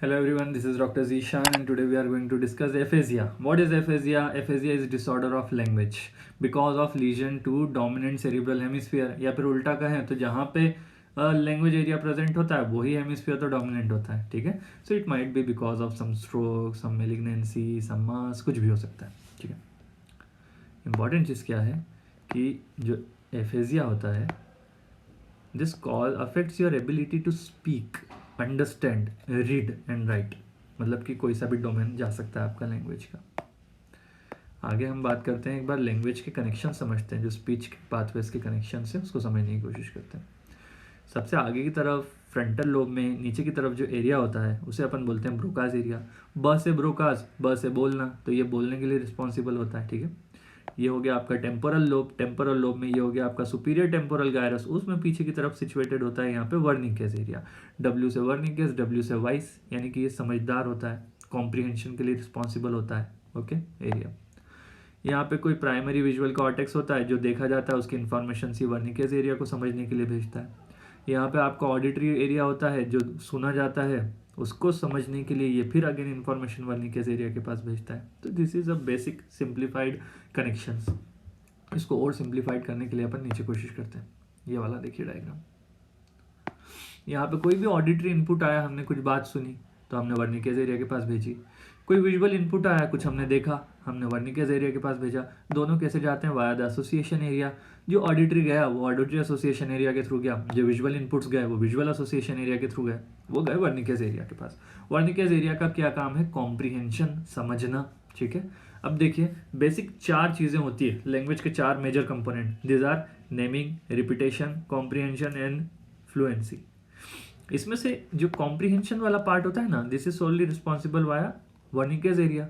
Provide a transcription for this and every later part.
Hello everyone, this is Dr. Zishan and today we are going to discuss aphasia. What is aphasia? Aphasia is disorder of language because of lesion to dominant cerebral hemisphere या फिर उल्टा कहें तो जहाँ पे language area present होता है वही हेमिस्फीयर तो डोमिनेंट होता है. ठीक है, so it might be because of some stroke, some malignancy, some mass, कुछ भी हो सकता है. ठीक है, इंपॉर्टेंट चीज़ क्या है कि जो एफेजिया होता है this cause affects your ability to speak, understand, read and write. मतलब कि कोई सा भी डोमेन जा सकता है आपका लैंग्वेज का. आगे हम बात करते हैं, एक बार लैंग्वेज के कनेक्शन समझते हैं, जो स्पीच के पाथवेज के कनेक्शन से उसको समझने की कोशिश करते हैं. सबसे आगे की तरफ फ्रंटल लोब में नीचे की तरफ जो एरिया होता है उसे अपन बोलते हैं ब्रोकाज एरिया. ब से ब्रोकाज, ब से बोलना, तो ये बोलने के लिए रिस्पॉन्सिबल होता है. ठीक है, ये हो गया आपका टेम्पोरल लोब. टेम्पोरल लोब में ये हो गया आपका सुपीरियर टेम्पोरल गायरस, उसमें पीछे की तरफ सिचुएटेड होता है यहाँ पे वर्निकेस एरिया. डब्ल्यू से वर्निकेस, डब्ल्यू से वाइस, यानी कि ये समझदार होता है, कॉम्प्रिहेंशन के लिए रिस्पॉन्सिबल होता है. Okay, area. यहाँ पे कोई प्राइमरी विजुअल कॉर्टेक्स होता है, जो देखा जाता है उसकी इन्फॉर्मेशन सी वर्निकेस एरिया को समझने के लिए भेजता है. यहाँ पे आपका ऑडिटरी एरिया होता है, जो सुना जाता है उसको समझने के लिए ये फिर अगेन इन्फॉर्मेशन वर्निकेस एरिया के पास भेजता है. तो this is a basic simplified connections. इसको और सिंप्लीफाइड करने के लिए अपन नीचे कोशिश करते हैं. ये वाला देखिए डायग्राम. यहाँ पे कोई भी ऑडिटरी इनपुट आया, हमने कुछ बात सुनी तो हमने वर्निकेस एरिया के पास भेजी. कोई विजुअल इनपुट आया, कुछ हमने देखा, हमने वर्निकेस एरिया के पास भेजा. दोनों कैसे जाते हैं? Via the association area. जो ऑडिटरी गया वो ऑडिटरी एसोसिएशन एरिया के थ्रू गया, जो विजुअल इनपुट्स गए वो विजुअल एसोसिएशन एरिया के थ्रू गए, वो गए वर्निकेस एरिया के पास. वर्निकेस एरिया का क्या काम है? कॉम्प्रिहेंशन, समझना. ठीक है, अब देखिए बेसिक चार चीज़ें होती है लैंग्वेज के, चार major component. This are naming, repetition, comprehension and fluency. इसमें से जो कॉम्प्रिहेंशन वाला पार्ट होता है ना, this is solely responsible via Wernicke's area.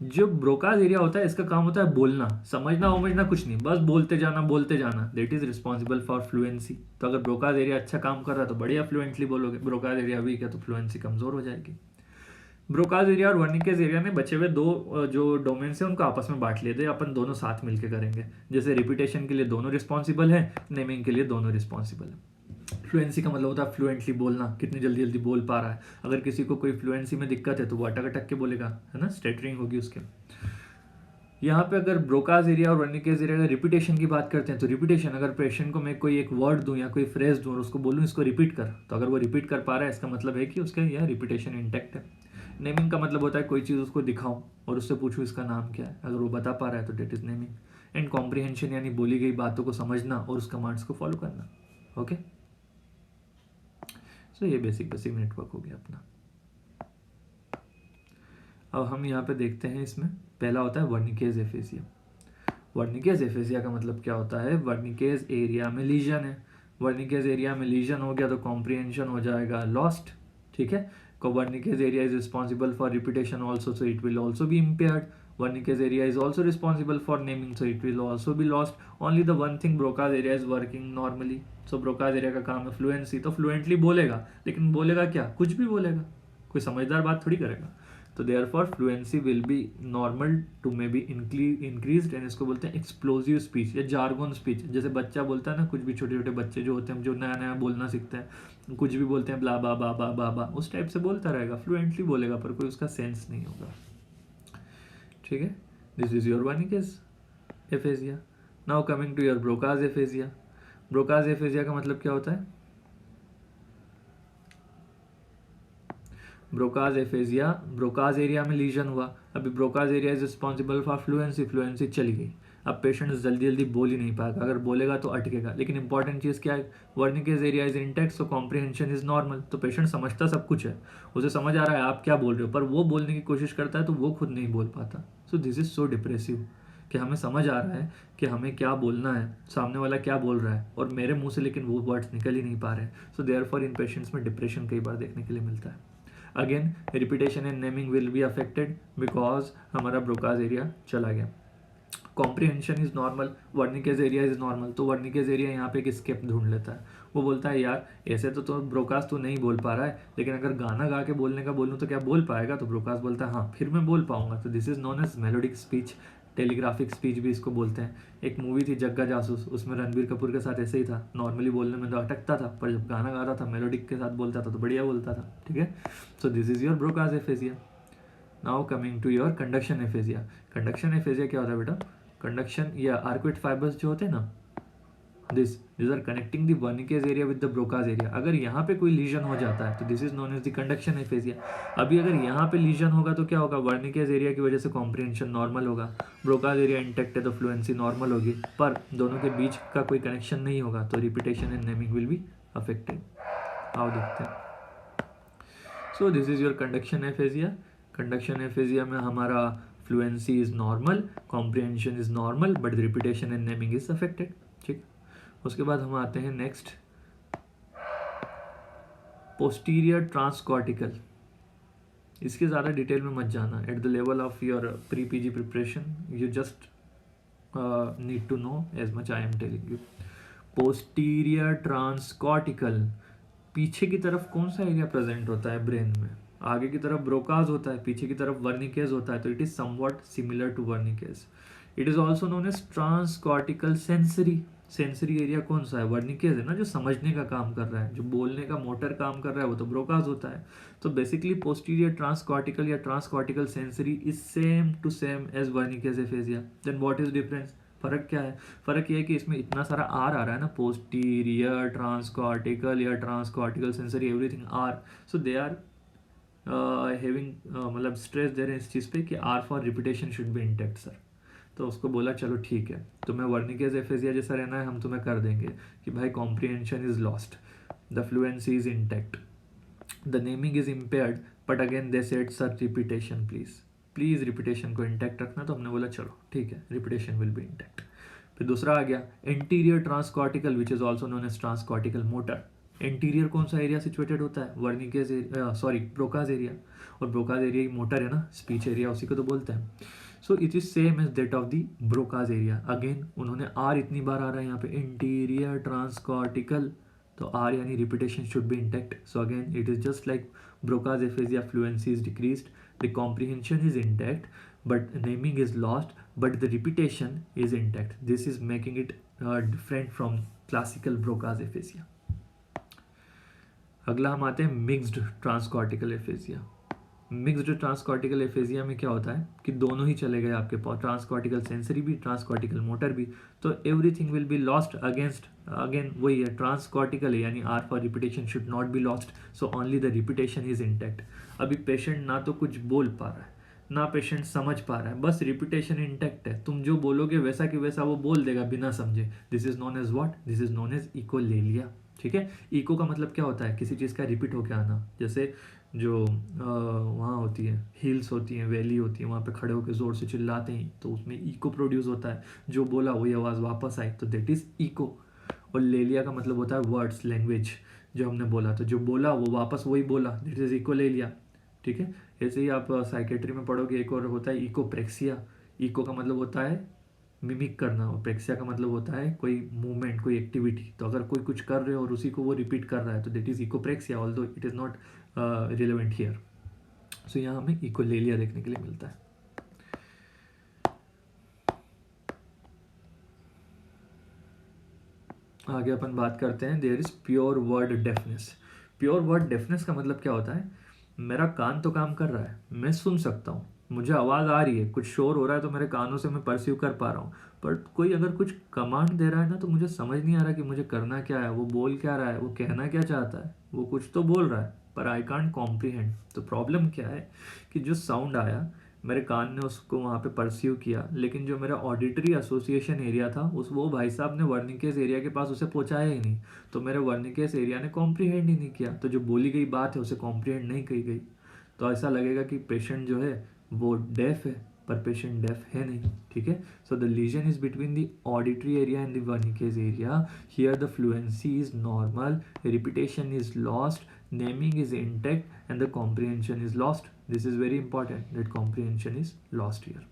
जो ब्रोकाज एरिया होता है इसका काम होता है बोलना, समझना समझना कुछ नहीं, बस बोलते जाना बोलते जाना. That is responsible for fluency. तो अगर ब्रोकाज एरिया अच्छा काम कर रहा है तो बढ़िया फ्लुएंटली बोलोगे, ब्रोकाज एरिया वीक है तो फ्लुएंसी कमजोर हो जाएगी. ब्रोकाज एरिया और वर्निकेस एरिया ने बचे हुए दो जो डोमेन्स हैं उनको आपस में बांट लिए थे, अपन दोनों साथ मिलकर करेंगे. जैसे रिपीटेशन के लिए दोनों रिस्पॉन्सिबल है, नेमिंग के लिए दोनों रिस्पॉन्सिबल है. फ्लुएंसी का मतलब होता है फ्लुएंटली बोलना, कितनी जल्दी जल्दी बोल पा रहा है. अगर किसी को कोई फ्लुएंसी में दिक्कत है तो वो अटक अटक के बोलेगा, है ना, स्टेटरिंग होगी उसके. यहाँ पे अगर ब्रोकाज एरिया और वर्निकेस एरिया का रिपीटेशन की बात करते हैं तो रिपीटेशन, अगर पेशेंट को मैं कोई एक वर्ड दूं या कोई फ्रेज दूं और उसको बोलूं इसको रिपीट कर, तो अगर वो रिपीट कर पा रहा है इसका मतलब है कि उसका यह रिपीटेशन इंटैक्ट है. नेमिंग का मतलब होता है कोई चीज़ उसको दिखाऊं और उससे पूछूं इसका नाम क्या है, अगर वो बता पा रहा है तो that is naming. And comprehension यानी बोली गई बातों को समझना और उस कमांड्स को फॉलो करना. ओके, तो ये बेसिक नेटवर्क हो गया अपना. अब हम यहाँ पे देखते हैं, इसमें पहला होता है वर्निकेस एफेसिया. वर्निकेस एफेसिया का मतलब क्या होता है? वर्निकेस एरिया में लीजन है. वर्निकेस एरिया में लीजन हो गया तो कॉम्प्रिहेंशन हो जाएगा लॉस्ट. ठीक है, Wernicke's area is responsible for repetition also, so it will also be impaired. Wernicke's area is also responsible for naming, so it will also be lost. Only the one thing, Broca's area is working normally. So Broca's area का काम है fluency, तो fluently बोलेगा, लेकिन बोलेगा क्या? कुछ भी बोलेगा, कोई समझदार बात थोड़ी करेगा. तो therefore fluency will be normal to may be increased, and इसको बोलते हैं एक्सप्लोजिव स्पीच या जार्गोन स्पीच. जैसे बच्चा बोलता है ना, कुछ भी छोटे छोटे बच्चे जो होते हैं जो नया नया बोलना सीखते हैं, कुछ भी बोलते हैं ब्ला बा बा बा बा बा, उस टाइप से बोलता रहेगा, फ्लुएंटली बोलेगा पर कोई उसका सेंस नहीं होगा. ठीक है, this is your Wernicke's aphasia. Now coming to your Broca's aphasia. Broca's aphasia का मतलब क्या होता है? ब्रोकाज एफेसिया, ब्रोकाज एरिया में लीजन हुआ. अभी Broca's area is responsible for fluency, fluency चली गई. अब पेशेंट जल्दी जल्दी बोल ही नहीं पाएगा, अगर बोलेगा तो अटकेगा. लेकिन इंपॉर्टेंट चीज़ क्या है? Wernicke's area is intact, so comprehension is normal. तो पेशेंट समझता सब कुछ है, उसे समझ आ रहा है आप क्या बोल रहे हो, पर वो बोलने की कोशिश करता है तो वो खुद नहीं बोल पाता. सो दिस इज सो डिप्रेसिव कि हमें समझ आ रहा है कि हमें क्या बोलना है, सामने वाला क्या बोल रहा है, और मेरे मुंह से लेकिन वो वर्ड्स निकल ही नहीं पा रहे. सो देयरफॉर इन पेशेंट्स में डिप्रेशन कई बार देखने के लिए मिलता है. Again repetition and naming will be affected because हमारा ब्रोकाज एरिया चला गया. Comprehension is normal, Wernicke's area is normal. तो वर्निकेस एरिया यहाँ पे एक स्केप ढूंढ लेता है. वो बोलता है यार ऐसे तो ब्रोकास तो नहीं बोल पा रहा है, लेकिन अगर गाना गा के बोलने का बोलूँ तो क्या बोल पाएगा? तो ब्रोकास बोलता है हाँ फिर मैं बोल पाऊंगा. तो this is known as melodic speech. Telegraphic speech भी इसको बोलते हैं। एक मूवी थी जग्गा जासूस, उसमें रणबीर कपूर के साथ ऐसे ही था, नॉर्मली बोलने में तो अटकता था, पर जब गाना गा रहा था मेलोडिक के साथ बोलता था तो बढ़िया बोलता था, ठीक है। So this is your Broca's aphasia. Now coming to your conduction aphasia. Conduction aphasia क्या होता है बेटा? कंडक्शन या आर्कुएट फाइबर्स जो होते हैं ना, these are connecting the Wernicke's area with the Broca's area। अगर यहाँ पे कोई लीजन हो जाता है तो this is known as the conduction aphasia. अभी अगर यहाँ पे लीजन होगा तो क्या होगा? Wernicke's एरिया की वजह से कॉम्प्रिहेंशन नॉर्मल होगा, ब्रोकाज एरिया इंटेक्ट है तो फ्लुएंसी नॉर्मल होगी, पर दोनों के बीच का कोई कनेक्शन नहीं होगा तो repetition and naming will be affected. आओ देखते हैं। सो this is your conduction aphasia. Conduction aphasia में हमारा fluency is normal, comprehension is normal, but repetition and naming is affected, ठीक। उसके बाद हम आते हैं नेक्स्ट, पोस्टीरियर ट्रांसकॉर्टिकल। इसके ज़्यादा डिटेल में मत जाना, at the level of your pre PG preparation you just need to know as much I am telling you. Posterior transcortical, पीछे की तरफ कौन सा एरिया प्रेजेंट होता है ब्रेन में? आगे की तरफ ब्रोकाज होता है, पीछे की तरफ वर्निकेज होता है, तो it is somewhat similar to Wernicke's. It is also known as transcortical sensory. Sensory area कौन सा है? वर्निकेज है ना, जो समझने का काम कर रहा है, जो बोलने का मोटर काम कर रहा है, वो तो ब्रोकाज होता है। तो बेसिकली पोस्टीरियर ट्रांसकॉर्टिकल या transcortical sensory is same to same as Wernicke's aphasia. Then what is difference? फर्क क्या है? फर्क ये है कि इसमें इतना सारा आर आ रहा है ना, पोस्टीरियर ट्रांसकॉर्टिकल या transcortical sensory, everything are. So they are having मतलब स्ट्रेस दे रहे हैं इस चीज़ पे कि are for repetition should be intact sir. तो उसको बोला चलो ठीक है, तुम्हें वर्निकेज एफेजिया जैसा रहना है, हम तुम्हें कर देंगे कि भाई comprehension is lost, the fluency is intact, the naming is impaired, but again they said sir repetition please repetition को इंटैक्ट रखना। तो हमने बोला चलो ठीक है, रिपीटेशन विल बी इंटैक्ट। फिर दूसरा आ गया anterior transcortical which is also known as transcortical motor. Anterior कौन सा एरिया सिचुएटेड होता है? वर्निकेज सॉरी ब्रोकाज एरिया, और ब्रोकाज एरिया की मोटर है ना, स्पीच एरिया, उसी को तो बोलते हैं। So it is same as that of the Broca's area. Again उन्होंने आर इतनी बार आ रहा है यहाँ पे, इंटीरियर ट्रांसकॉर्टिकल, तो आर यानी repetition should B intact. So again it is just like Broca's aphasia, fluency is decreased, the comprehension is intact, but naming is lost, but the repetition is intact. This is making it different from classical Broca's aphasia. अगला हम आते हैं mixed ट्रांसकॉर्टिकल aphasia. Mixed ट्रांसकॉर्टिकल aphasia में क्या होता है कि दोनों ही चले गए आपके पास, ट्रांसकॉर्टिकल सेंसरी भी, ट्रांसकॉर्टिकल मोटर भी, तो everything will be lost against, again वही है, ट्रांसकॉर्टिकल है यानी R for repetition should not be lost, so only the repetition is intact. अभी पेशेंट ना तो कुछ बोल पा रहा है ना पेशेंट समझ पा रहा है, बस रिपीटेशन इंटैक्ट है, तुम जो बोलोगे वैसा कि वैसा वो बोल देगा बिना समझे। This is known as what? This is known as echolalia, ठीक है। इको का मतलब क्या होता है? किसी चीज़ का रिपीट होके आना। जैसे जो वहाँ होती है हिल्स होती हैं, वैली होती है, वहाँ पे खड़े होकर ज़ोर से चिल्लाते हैं तो उसमें इको प्रोड्यूस होता है, जो बोला वही आवाज़ वापस आई, तो दैट इज़ इको। और लेलिया का मतलब होता है वर्ड्स, लैंग्वेज, जो हमने बोला तो जो बोला वो वापस वही बोला, दैट इज़ इकोलेलिया, ठीक है। ऐसे ही आप साइकेट्री में पढ़ोगे, एक और होता है इकोप्रेक्सिया। इको का मतलब होता है मिमिक करना, और प्रेक्सिया का मतलब होता है कोई मूवमेंट, कोई एक्टिविटी। तो अगर कोई कुछ कर रहे हो और उसी को वो रिपीट कर रहा है तो that is echopraxia, although it is not relevant here. So यहाँ हमें इकोलेलिया देखने के लिए मिलता है। आगे अपन बात करते हैं, there is pure word deafness. Pure word deafness का मतलब क्या होता है? मेरा कान तो काम कर रहा है, मैं सुन सकता हूँ, मुझे आवाज़ आ रही है, कुछ शोर हो रहा है तो मेरे कानों से मैं परसीव कर पा रहा हूँ, पर कोई अगर कुछ कमांड दे रहा है ना तो मुझे समझ नहीं आ रहा कि मुझे करना क्या है, वो बोल क्या रहा है, वो कहना क्या चाहता है, वो कुछ तो बोल रहा है पर आई कांट कॉम्प्रीहेंड। तो प्रॉब्लम क्या है कि जो साउंड आया मेरे कान ने उसको वहाँ पे परसीव किया, लेकिन जो मेरा ऑडिटरी एसोसिएशन एरिया था उस वो भाई साहब ने वर्निकेस एरिया के पास उसे पहुँचाया ही नहीं, तो मेरे वर्निकेस एरिया ने कॉम्प्रीहेंड ही नहीं किया, तो जो बोली गई बात है उसे कॉम्प्रीहेंड नहीं कही गई। तो ऐसा लगेगा कि पेशेंट जो है वो डेफ है, पर पेशेंट डेफ है नहीं, ठीक है। So the lesion is between the auditory area and the Wernicke's area. Here the fluency is normal, repetition is lost, naming is intact and the comprehension is lost. This is very important that comprehension is lost here.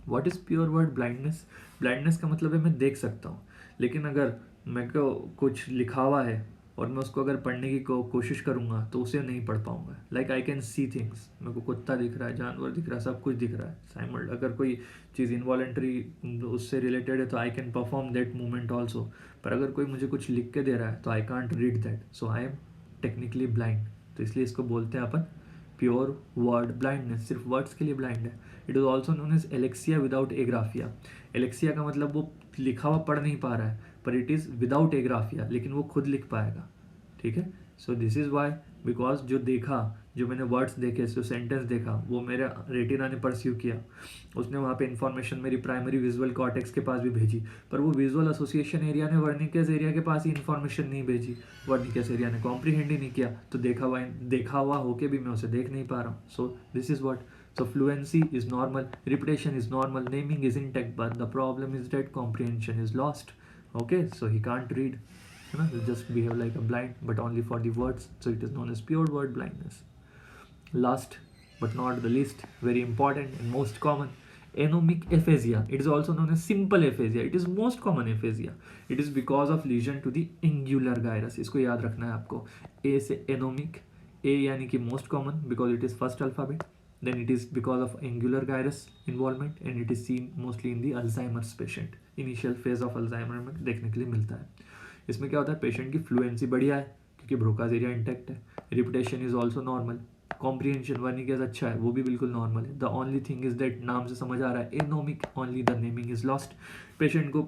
What is pure word blindness? Blindness का मतलब है मैं देख सकता हूँ, लेकिन अगर मेरे को कुछ लिखा हुआ है और मैं उसको अगर पढ़ने की कोशिश करूँगा तो उसे नहीं पढ़ पाऊँगा. Like I can see things, मेरे को कुत्ता दिख रहा है, जानवर दिख रहा है, सब कुछ दिख रहा है साइमल्ट. अगर कोई चीज़ इन्वॉलेंट्री उससे रिलेटेड है तो I can perform that movement also. पर अगर कोई मुझे कुछ लिख के दे रहा है तो I can't read that, so I am technically blind. तो इसलिए इसको बोलते हैं अपन प्योर वर्ड ब्लाइंडनेस, सिर्फ वर्ड्स के लिए ब्लाइंड है. It is also known as alexia without agraphia. Alexia का मतलब वो लिखा हुआ पढ़ नहीं पा रहा है, पर इट इज़ विदाउट एग्राफिया, लेकिन वो खुद लिख पाएगा. ठीक है. So this is why, because जो देखा, जो मैंने वर्ड्स देखे, जो सेंटेंस देखा, वो मेरे रेटिना ने परस्यू किया. उसने वहाँ पे इन्फॉर्मेशन मेरी प्राइमरी विजुअल कॉर्टेक्स के पास भी भेजी, पर वो विजुअल एसोसिएशन एरिया ने वर्निकेस एरिया के पास ही इन्फॉर्मेशन नहीं भेजी. वर्निकेस एरिया ने कॉम्प्रीहेंड ही नहीं किया, तो देखा हुआ होके भी मैं उसे देख नहीं पा रहा हूँ. So this is what. So fluency is normal, repetition is normal, naming is intact, but the problem is that comprehension is lost. Okay, so he can't read. You just behave like a blind, but only for the words. So it is known as pure word blindness. Last but not the least, very important and most common, anomic aphasia. It is also known as simple aphasia. It is most common aphasia. It is because of lesion to the angular gyrus. इसको याद रखना है आपको. A से anomic, A यानी कि most common because it is first alphabet. Then it is because of angular gyrus involvement, and it is seen mostly in the Alzheimer's patient. Initial phase of Alzheimer में देखने के लिए मिलता है. इसमें क्या होता है, पेशेंट की फ्लुएंसी बढ़िया है क्योंकि ब्रोकाज एरिया इंटैक्ट है. Repetition is also normal. Comprehension Wernicke's अच्छा है, वो भी बिल्कुल नॉर्मल है. The only thing is that, नाम से समझ आ रहा है, anomic, only the naming is lost. Patient को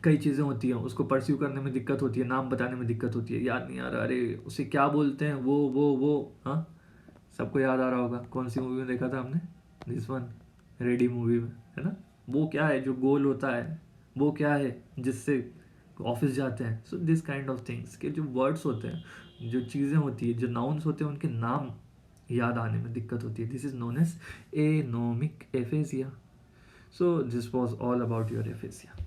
कई चीज़ें होती हैं, उसको परस्यू करने में दिक्कत होती है, नाम बताने में दिक्कत होती है, याद नहीं आ रहा, अरे उसे क्या बोलते हैं, वो हाँ, सबको याद आ रहा होगा. कौन सी मूवी में देखा था हमने, दिस वन, रेडी मूवी में, है ना. वो क्या है जो गोल होता है, वो क्या है जिससे ऑफिस जाते हैं. So this kind of things के जो वर्ड्स होते हैं, जो चीज़ें होती है, जो नाउन्स होते हैं, उनके नाम याद आने में दिक्कत होती है. This is known as anomic aphasia. So this was all about your aphasia.